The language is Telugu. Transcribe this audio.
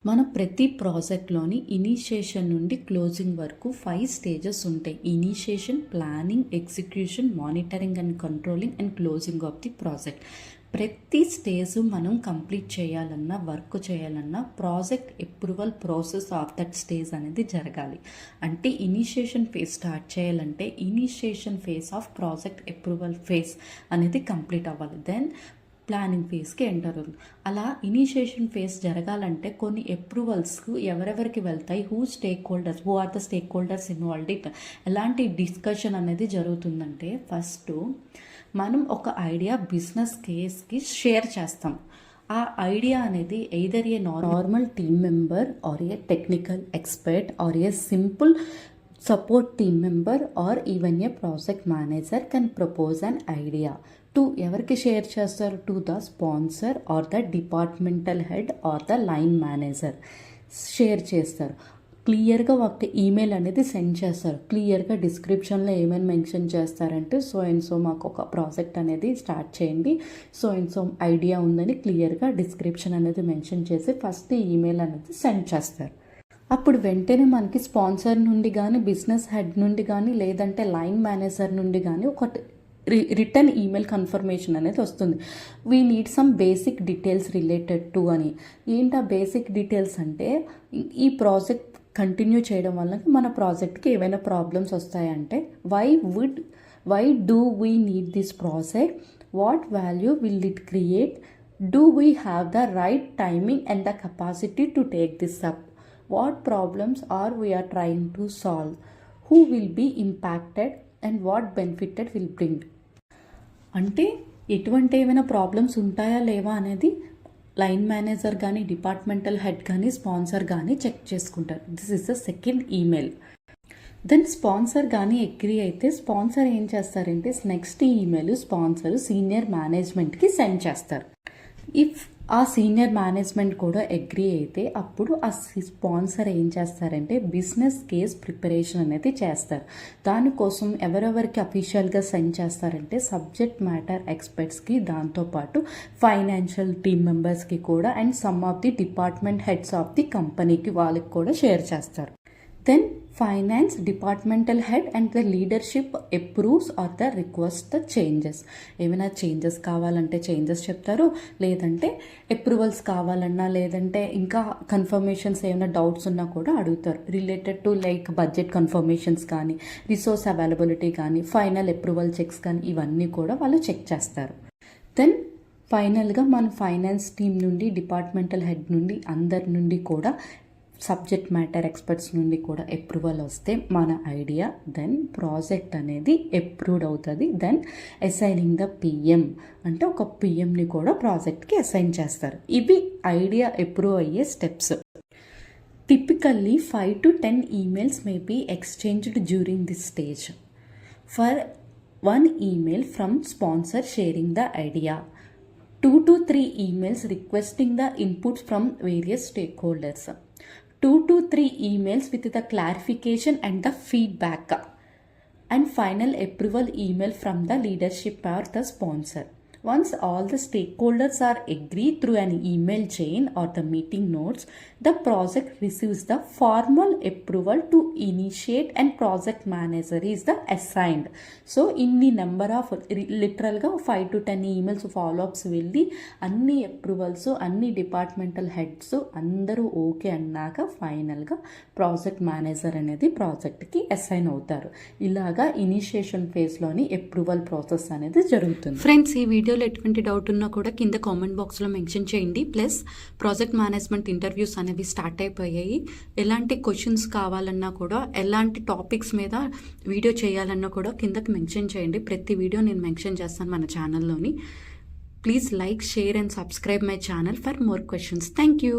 మన ప్రతి ప్రాజెక్ట్లోని ఇనిషియేషన్ నుండి క్లోజింగ్ వరకు 5 స్టేజెస్ ఉంటాయి. Initiation, planning, execution, monitoring and controlling and closing of the project. ప్రతి స్టేజ్ మనం కంప్లీట్ చేయాలన్నా, వర్క్ చేయాలన్నా project approval process of that stage అనేది జరగాలి. అంటే ఇనిషియేషన్ ఫేజ్ స్టార్ట్ చేయాలంటే initiation phase of project approval phase అనేది కంప్లీట్ అవ్వాలి. దెన్ ప్లానింగ్ ఫేజ్కి ఎంటర్ అవుతుంది. అలా ఇనిషియేషన్ ఫేజ్ జరగాలంటే కొన్ని అప్రూవల్స్కు ఎవరెవరికి వెళ్తాయి, who are the stake holders involved, ఎలాంటి డిస్కషన్ అనేది జరుగుతుందంటే ఫస్ట్ మనం ఒక ఐడియా బిజినెస్ కేస్కి షేర్ చేస్తాం. ఆ ఐడియా అనేది either a normal team member or a technical expert or a simple support team member or even a project manager can propose an idea to ఎవరికి షేర్ చేస్తారు, to the sponsor or the departmental head or the line manager share చేస్తారు. క్లియర్గా ఒక ఈమెయిల్ అనేది సెండ్ చేస్తారు. క్లియర్గా డిస్క్రిప్షన్లో ఏమైనా మెన్షన్ చేస్తారంటే సో అండ్ సో మాకు ఒక ప్రాజెక్ట్ అనేది స్టార్ట్ చేయండి, సో అండ్ సో ఐడియా ఉందని క్లియర్గా డిస్క్రిప్షన్ అనేది మెన్షన్ చేసి ఫస్ట్ ఈమెయిల్ అనేది సెండ్ చేస్తారు. అప్పుడు వెంటనే మనకి స్పాన్సర్ నుండి కానీ, బిజినెస్ హెడ్ నుండి కానీ, లేదంటే లైన్ మేనేజర్ నుండి కానీ ఒక రిటర్న్ ఈమెయిల్ కన్ఫర్మేషన్ అనేది వస్తుంది. We need some basic details related to అని. ఏంటి ఆ బేసిక్ డీటెయిల్స్ అంటే ఈ ప్రాజెక్ట్ కంటిన్యూ చేయడం వల్ల మన ప్రాజెక్ట్కి ఏవైనా ప్రాబ్లమ్స్ వస్తాయంటే why do we need this project, what value will it create, do we have the right timing and the capacity to take this up, what problems are we are trying to solve, who will be impacted and what benefit it will bring. అంటే ఎటువంటి ఏమైనా ప్రాబ్లమ్స్ ఉంటాయా లేవా అనేది లైన్ మేనేజర్ కానీ, డిపార్ట్మెంటల్ హెడ్ కానీ, స్పాన్సర్ కానీ చెక్ చేసుకుంటారు. This is the second email. Then sponsor కానీ అగ్రీ అయితే స్పాన్సర్ ఏం చేస్తారంటే నెక్స్ట్ ఈమెయిల్ స్పాన్సర్ సీనియర్ మేనేజ్మెంట్కి సెండ్ చేస్తారు. ఇఫ్ ఆ సీనియర్ మేనేజ్మెంట్ కూడా అగ్రీ అయితే అప్పుడు ఆ స్పాన్సర్ ఏం చేస్తారంటే బిజినెస్ కేస్ ప్రిపరేషన్ అనేది చేస్తారు. దానికోసం ఎవరెవరికి అఫీషియల్గా సెండ్ చేస్తారంటే సబ్జెక్ట్ మ్యాటర్ ఎక్స్పర్ట్స్కి, దాంతోపాటు ఫైనాన్షియల్ టీమ్ మెంబర్స్కి కూడా and some of the department heads of the కంపెనీకి వాళ్ళకి కూడా షేర్ చేస్తారు. Then finance departmental head and the leadership approves or the request the changes. ఏమైనా చేంజెస్ కావాలంటే చేంజెస్ చెప్తారు, లేదంటే అప్రూవల్స్ కావాలన్నా, లేదంటే ఇంకా కన్ఫర్మేషన్స్ ఏమైనా డౌట్స్ ఉన్నా కూడా అడుగుతారు. Related to like budget confirmations కానీ, రిసోర్స్ అవైలబిలిటీ కానీ, ఫైనల్ అప్రూవల్ చెక్స్ కానీ ఇవన్నీ కూడా వాళ్ళు చెక్ చేస్తారు. దెన్ ఫైనల్గా మన ఫైనాన్స్ టీమ్ నుండి, డిపార్ట్మెంటల్ హెడ్ నుండి, అందరి నుండి కూడా సబ్జెక్ట్ మ్యాటర్ ఎక్స్పర్ట్స్ నుండి కూడా అప్రూవల్ వస్తే మన ఐడియా దెన్ ప్రాజెక్ట్ అనేది అప్రూవ్డ్ అవుతుంది. దెన్ అసైనింగ్ ద పిఎం అంటే ఒక పిఎంని కూడా ప్రాజెక్ట్కి అసైన్ చేస్తారు. ఇవి ఐడియా అప్రూవ్ అయ్యే steps. Typically 5 to 10 emails may be exchanged during this stage. For one email from sponsor sharing the idea, 2 to 3 emails requesting the inputs from various stakeholders, 2 to 3 emails with the clarification and the feedback, and final approval email from the leadership or the sponsor. Once all the stakeholders are agreed through an email chain or the meeting notes, the project receives the formal approval to initiate and project manager is the assigned. So in the number of literal గా 5 to 10 emails follow-ups వెళ్ళి అన్ని అప్రూవల్స్, అన్ని డిపార్ట్మెంటల్ హెడ్స్ అందరూ ఓకే అన్నాక ఫైనల్గా ప్రాజెక్ట్ మేనేజర్ అనేది ప్రాజెక్ట్కి అసైన్ అవుతారు. ఇలాగా ఇనిషియేషన్ ఫేజ్లోని అప్రూవల్ ప్రాసెస్ అనేది జరుగుతుంది. ఫ్రెండ్స్, ఈ వీడియోలో ఎటువంటి డౌట్ ఉన్నా కూడా కింద కామెంట్ బాక్స్లో మెన్షన్ చేయండి. ప్లస్ ప్రాజెక్ట్ మేనేజ్మెంట్ ఇంటర్వ్యూస్ అనేవి స్టార్ట్ అయిపోయాయి. ఎలాంటి క్వశ్చన్స్ కావాలన్నా కూడా, ఎలాంటి టాపిక్స్ మీద వీడియో చేయాలన్నా కూడా కిందకి మెన్షన్ చేయండి. ప్రతి వీడియో నేను మెన్షన్ చేస్తాను మన ఛానల్లోని. Please like, share and subscribe my channel for more questions. Thank you.